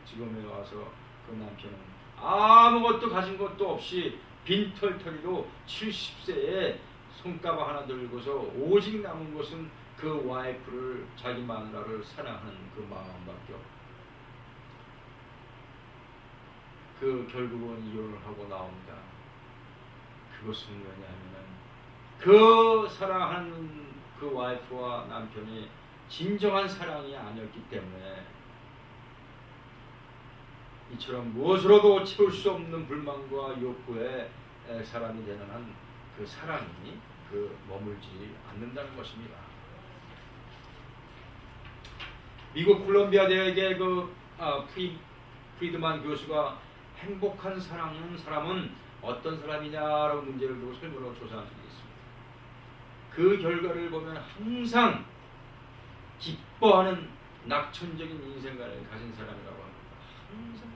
지금에 와서 그 남편은 아무것도 가진 것도 없이 빈털터리로 70세에 손가락 하나 들고서 오직 남은 것은 그 와이프를, 자기 마누라를 사랑하는 그 마음밖에 없고, 그 결국은 이혼을 하고 나옵니다. 그것은 왜냐하면 그 사랑하는 그 와이프와 남편이 진정한 사랑이 아니었기 때문에, 이처럼 무엇으로도 채울 수 없는 불만과 욕구에 사람이 되는 한 그 사랑이 머물지 않는다는 것입니다. 미국 콜롬비아 대학의 프리드만 교수가 행복한 사람은 어떤 사람이냐라고 문제를 두고 설문으로 조사한 적이 있습니다. 그 결과를 보면 항상 기뻐하는 낙천적인 인생관을 가진 사람이라고 합니다. 항상.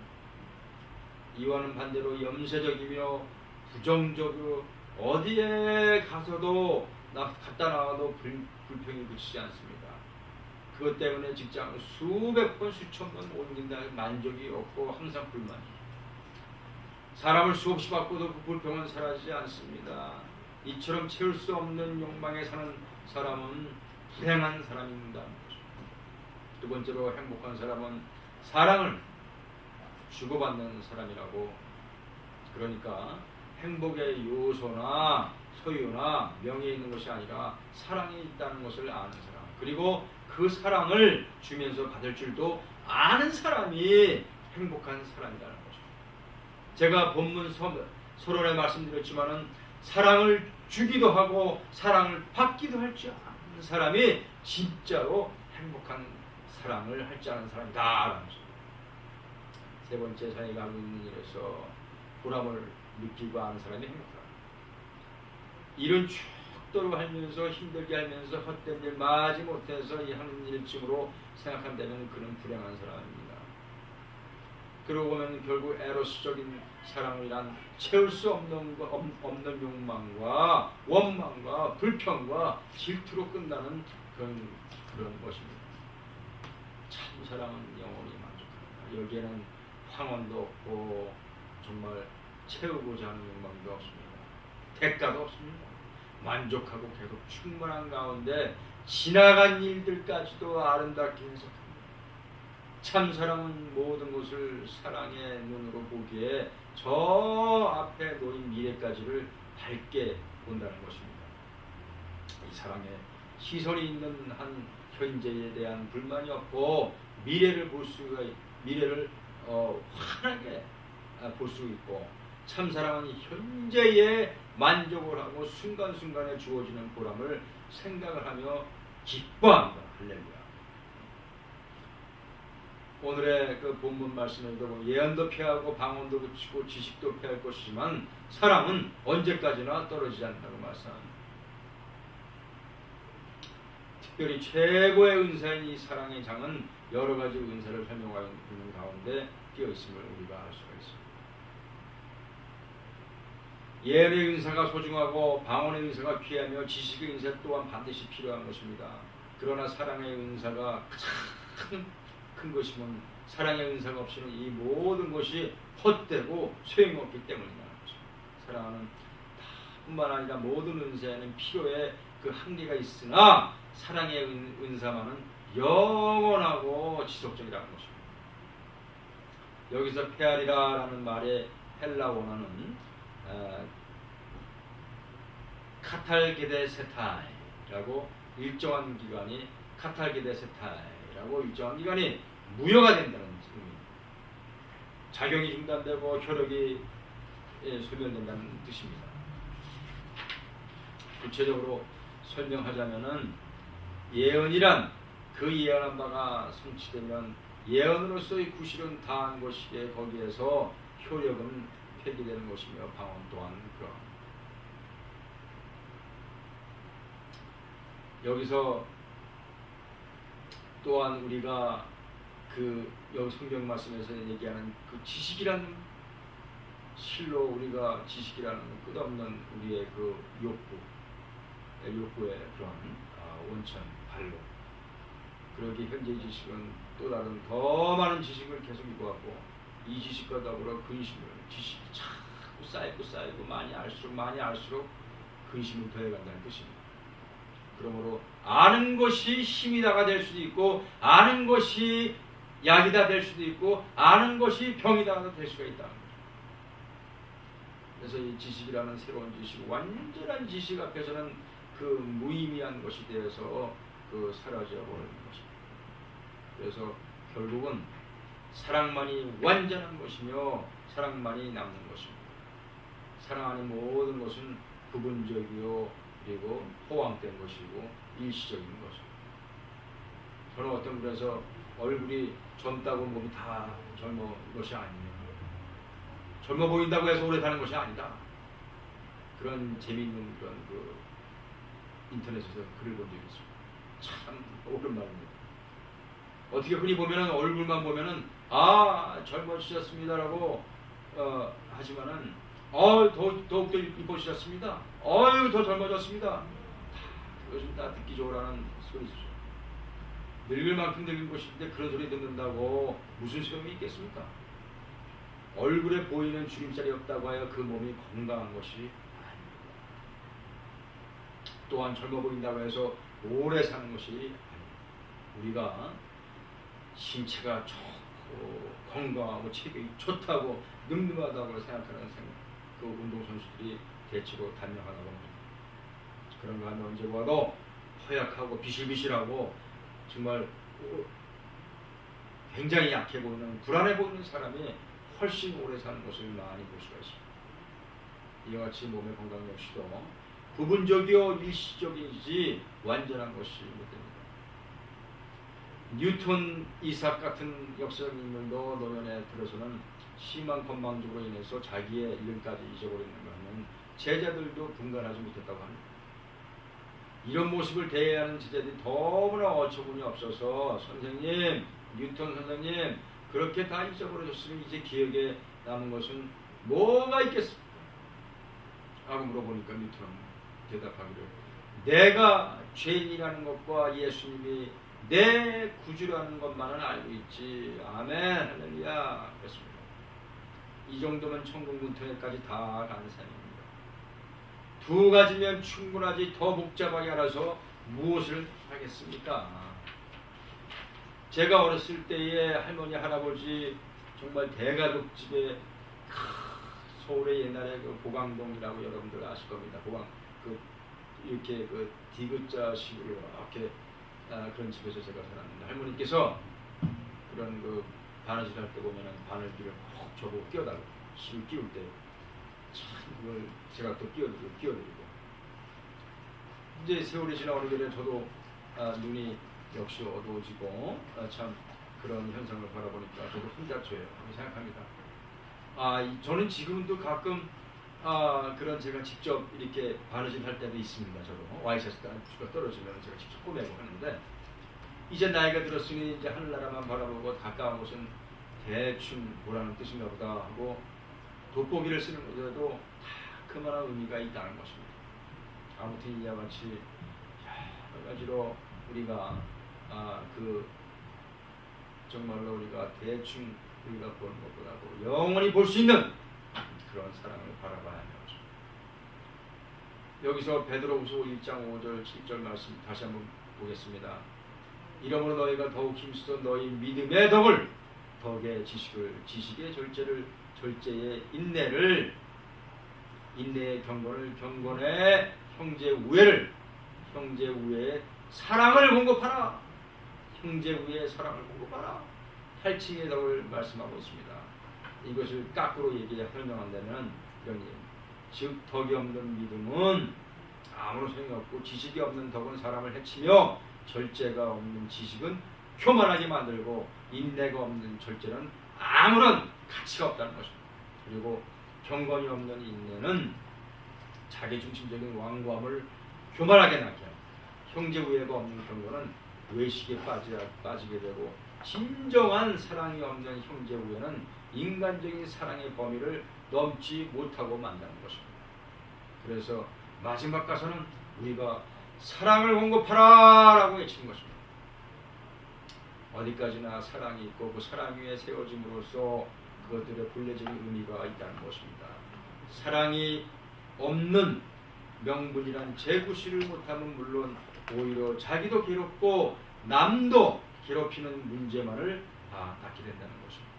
이와는 반대로 염세적이며 부정적으로 어디에 가서도 갔다 나와도 불평이 그치지 않습니다. 그것 때문에 직장을 수백 번 수천 번 옮긴다 만족이 없고 항상 불만이. 사람을 수없이 바꿔도 그 불평은 사라지지 않습니다. 이처럼 채울 수 없는 욕망에 사는 사람은 불행한 사람입니다. 두 번째로 행복한 사람은 사랑을 주고받는 사람이라고. 그러니까 행복의 요소나 소유나 명예에 있는 것이 아니라 사랑이 있다는 것을 아는 사람, 그리고 그 사랑을 주면서 받을 줄도 아는 사람이 행복한 사람이라는 거죠. 제가 본문 서론에 말씀드렸지만은 사랑을 주기도 하고 사랑을 받기도 할 줄 아는 사람이 진짜로 행복한 사랑을 할 줄 아는 사람이다라는 거죠. 세 번째, 자기가 하고 있는 일에서 보람을 느끼고 아는 사람이 행복하다. 일은 축도로 하면서 힘들게 하면서 헛된 일 마지 못해서 하는 일쯤으로 생각한다면 그는 불행한 사람입니다. 그러고 보면 결국 에로스적인 사랑이란 채울 수 없는 욕망과 원망과 불평과 질투로 끝나는 그런 것입니다. 참 사랑은 영원히 만족합니다. 여기에는 황혼도 없고 정말 채우고자 하는 욕망도 없습니다. 대가도 없습니다. 만족하고 계속 충분한 가운데 지나간 일들까지도 아름답게 해석합니다. 참 사랑은 모든 것을 사랑의 눈으로 보기에 저 앞에 놓인 미래까지를 밝게 본다는 것입니다. 이 사랑에 시선이 있는 한 현재에 대한 불만이 없고 미래를 환하게 볼 수 있고, 참 사랑은 현재에 만족을 하고 순간순간에 주어지는 보람을 생각을 하며 기뻐한다. 할렐루야. 오늘의 그 본문 말씀에도 예언도 피하고 방언도 그치고 지식도 피할 것이지만 사랑은 언제까지나 떨어지지 않는다고 말씀합니다. 특별히 최고의 은사인 이 사랑의 장은 여러 가지 은사를 설명하고 있는 가운데 끼어 있음을 우리가 알 수가 있습니다. 예언의 은사가 소중하고 방언의 은사가 귀하며 지식의 은사 또한 반드시 필요한 것입니다. 그러나 사랑의 은사가 가장 큰 것이면 사랑의 은사가 없이는 이 모든 것이 헛되고 소용없기 때문이라는 것입니다. 사랑은 뿐만 아니라 모든 은사에는 필요의 그 한계가 있으나 사랑의 은사만은 영원하고 지속적이라는 것입니다. 여기서 페아리라라는 말의 헬라 원어는 카탈게데세타이라고 일정한 기간이 무효가 된다는 의미입니다. 작용이 중단되고 효력이 소멸된다는 뜻입니다. 구체적으로 설명하자면은 예언이란 그 예언한 바가 성취되면 예언으로서의 구실은 다한 것이기에 거기에서 효력은 폐기되는 것이며 방언 또한 그러합니다. 여기서 또한 우리가 여기 성경 말씀에서 얘기하는 그 지식이라는, 실로 우리가 지식이라는 끝없는 우리의 그 욕구의 그런 원천, 반론, 그러기 현재의 지식은 또 다른 더 많은 지식을 계속 요구하고 이 지식과 더불어 근심을 지식이 자꾸 쌓이고 많이 알수록 근심을 더해간다는 뜻입니다. 그러므로 아는 것이 힘이다가 될 수도 있고 아는 것이 약이다 될 수도 있고 아는 것이 병이다 될 수가 있다는 거죠. 그래서 이 지식이라는 새로운 지식, 완전한 지식 앞에서는 그 무의미한 것이 되어서 그 사라져 버리는 것입니다. 그래서 결국은 사랑만이 완전한 것이며 사랑만이 남는 것입니다. 사랑 안에 모든 것은 부분적이요 그리고 포함된 것이고 일시적인 것입니다. 저는 어떤 분에서 얼굴이 젊다고 몸이 다 젊은 것이 아니에요. 젊어 보인다고 해서 오래 사는 것이 아니다. 그런 재미있는 그런 그 인터넷에서 글을 본 적이 있습니다. 참 오랜만입니다. 어떻게 흔히 보면은 얼굴만 보면은 젊어지셨습니다라고 하지만은 더욱더 이뻐지셨습니다. 더 젊어졌습니다. 그것은 다 듣기 좋으라는 소리죠. 늙을 만큼 늙은 것인데 그런 소리 듣는다고 무슨 소용이 있겠습니까? 얼굴에 보이는 주름살이 없다고 하여 그 몸이 건강한 것이 아닙니다. 또한 젊어 보인다고 해서 오래 사는 것이 아닙니다. 우리가 신체가 좋고 건강하고 체격이 좋다고 늠름하다고 생각하는 그 운동선수들이 대체로 단명하다고 합니다. 그런 거 하면 언제 봐도 허약하고 비실비실하고 정말 굉장히 약해 보이는 불안해 보이는 사람이 훨씬 오래 사는 것을 많이 볼 수가 있습니다. 이와 같이 몸의 건강 역시도 부분적이요 일시적이지 완전한 것이 못 됩니다. 뉴턴 이삭 같은 역사적 인물도 노년에 들어서는 심한 건망증으로 인해서 자기의 이름까지 잊어버리는 것은 제자들도 분간하지 못했다고 합니다. 이런 모습을 대해하는 제자들이 너무나 어처구니 없어서 선생님, 뉴턴 선생님 그렇게 다 잊어버려졌으면 이제 기억에 남은 것은 뭐가 있겠습니까? 하고 물어보니까 뉴턴은 대답하기를 내가 죄인이라는 것과 예수님이 내 구주라는 것만은 알고 있지. 아멘 할렐루야 그랬습니다. 이 정도면 천국 문턱에까지 다 가는 삶입니다. 두 가지면 충분하지 더 복잡하게 알아서 무엇을 하겠습니까? 제가 어렸을 때에 할머니 할아버지 정말 대가족 집에 서울의 옛날에 그 보강동이라고 여러분들 아실 겁니다. 보강 이렇게 디귿자식으로 이렇게 그런 집에서 제가 살았는데 할머니께서 그런 바느질 할 때 보면은 바늘기를 꼭 저보고 끼워달라고 실 끼울 때 참 그걸 제가 또 끼워드리고 이제 세월이 지나오는 길에 저도 눈이 역시 어두워지고 참 그런 현상을 바라보니까 저도 혼자죄예요 생각합니다. 저는 지금도 가끔 그런 제가 직접 이렇게 바느질 할 때도 있습니다. 저도 와이셔츠 주가 떨어지면 제가 직접 꼬매고 하는데 이제 나이가 들었으니 이제 하늘나라만 바라보고 가까운 곳은 대충 뭐라는 뜻인가 보다 하고 돋보기를 쓰는 것에도 다 그만한 의미가 있다는 것입니다. 아무튼 이와 같이 여러 가지로 우리가 정말로 우리가 대충 우리가 보는 것보다도 영원히 볼 수 있는 그런 사랑을 바라봐야 하는 것입니다. 여기서 베드로후서 1장 5절 7절 말씀 다시 한번 보겠습니다. 이러므로 너희가 더욱 힘써 너희 믿음의 덕을 덕의 지식의 절제의 인내의 경건을 경건의 형제 우애의 사랑을 공급하라. 형제 우애의 사랑을 공급하라. 8층의 덕을 말씀하고 있습니다. 이것을 거꾸로 설명한다면 이런 얘기입니다. 즉 덕이 없는 믿음은 아무런 소용이 없고 지식이 없는 덕은 사람을 해치며 절제가 없는 지식은 교만하게 만들고 인내가 없는 절제는 아무런 가치가 없다는 것입니다. 그리고 경건이 없는 인내는 자기중심적인 완고함을 교만하게 낳게 합니다. 형제 우애가 없는 경건은 외식에 빠지게 되고 진정한 사랑이 없는 형제 우애는 인간적인 사랑의 범위를 넘지 못하고 만드는 것입니다. 그래서 마지막 가서는 우리가 사랑을 공급하라 라고 외치는 것입니다. 어디까지나 사랑이 있고 그 사랑 위에 세워짐으로써 그것들의 본래적인 의미가 있다는 것입니다. 사랑이 없는 명분이란 재구실을 못하면 물론 오히려 자기도 괴롭고 남도 괴롭히는 문제만을 낳게 된다는 것입니다.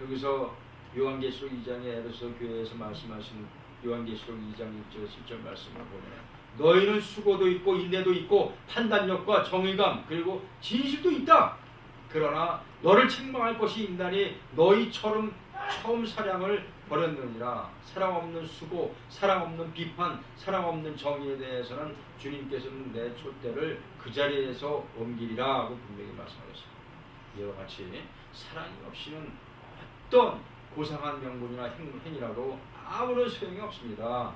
여기서 요한계시록 2장의 에베소 교회에서 말씀하신 요한계시록 2장 1절 10절 말씀을 보면 너희는 수고도 있고 인내도 있고 판단력과 정의감 그리고 진실도 있다. 그러나 너를 책망할 것이 있나니 너희처럼 처음 사랑을 버렸느니라. 사랑 없는 수고, 사랑 없는 비판, 사랑 없는 정의에 대해서는 주님께서는 내 촛대를 그 자리에서 옮기리라 하고 분명히 말씀하셨습니다. 이와 같이 사랑이 없이는 어떤 고상한 명분이나 행위라도 아무런 소용이 없습니다.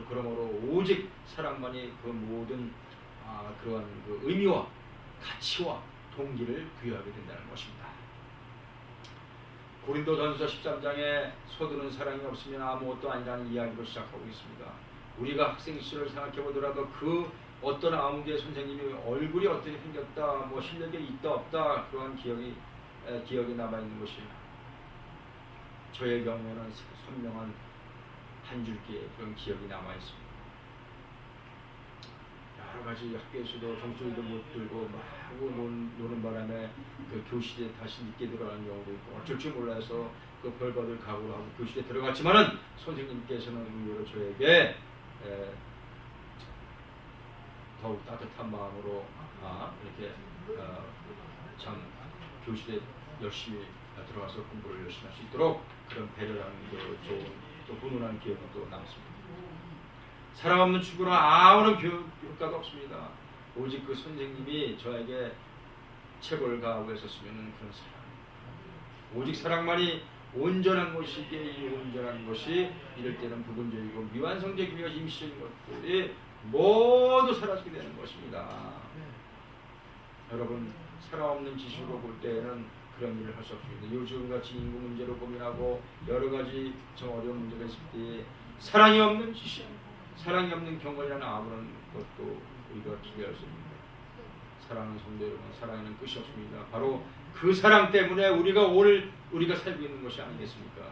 그러므로 오직 사랑만이 그 모든 그러한 그 의미와 가치와 동기를 부여하게 된다는 것입니다. 고린도전서 13장에 서두른 사랑이 없으면 아무것도 아니라는 이야기로 시작하고 있습니다. 우리가 학생 시절을 생각해 보더라도 그 어떤 아무개 선생님이 얼굴이 어떻게 생겼다, 뭐 실력이 있다 없다 그러한 기억이 남아 있는 것이 저의 경우에는 선명한 한 줄기의 그런 기억이 남아 있습니다. 여러 가지 학교에서도 정수리도 못 들고 막 하고 노는 바람에 그 교실에 다시 늦게 들어가는 경우도 있고 어쩔 줄 몰라서 그 벌받을 각오로 하고 교실에 들어갔지만은 선생님께서는 의외로 저에게 더욱 따뜻한 마음으로 이렇게 참 교실에 열심히 들어가서 공부를 열심히 할 수 있도록 그런 배려라는 그 좋은 또 훈훈한 기억이 또 남습니다. 사랑 없는 축구는 아무런 효과가 없습니다. 오직 그 선생님이 저에게 체벌 가하고 했었으면 그런 사랑. 오직 사랑만이 온전한 것이기에 이 온전한 것이 이럴 때는 부분적이고 미완성적이며 임시적인 것들이 모두 사라지게 되는 것입니다. 여러분 사랑 없는 지식으로 볼 때에는 그런 일을 할 수 없습니다. 요즘같이 인구 문제로 고민하고 여러 가지 좀 어려운 문제가 있을 때 사랑이 없는 지식, 사랑이 없는 경건이라는 아무런 것도 우리가 기대할 수 있습니다. 사랑하는 성도 여러분, 사랑에는 끝이 없습니다. 바로 그 사랑 때문에 우리가 살고 있는 것이 아니겠습니까?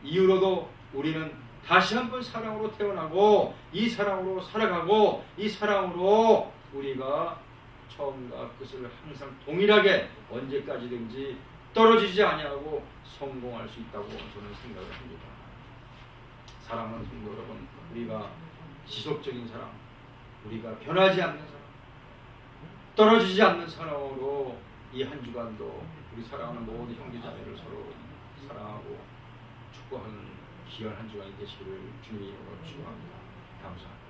이후로도 우리는 다시 한번 사랑으로 태어나고 이 사랑으로 살아가고 이 사랑으로 우리가 처음과 끝을 항상 동일하게 언제까지든지 떨어지지 아니하고 성공할 수 있다고 저는 생각을 합니다. 사랑하는 성도 여러분, 우리가 지속적인 사랑, 우리가 변하지 않는 사랑, 떨어지지 않는 사랑으로 이 한 주간도 우리 사랑하는 모든 형제자매를 서로 사랑하고 축복하는 귀한 한 주간이 되시기를 주님의 이름으로 축원합니다. 감사합니다.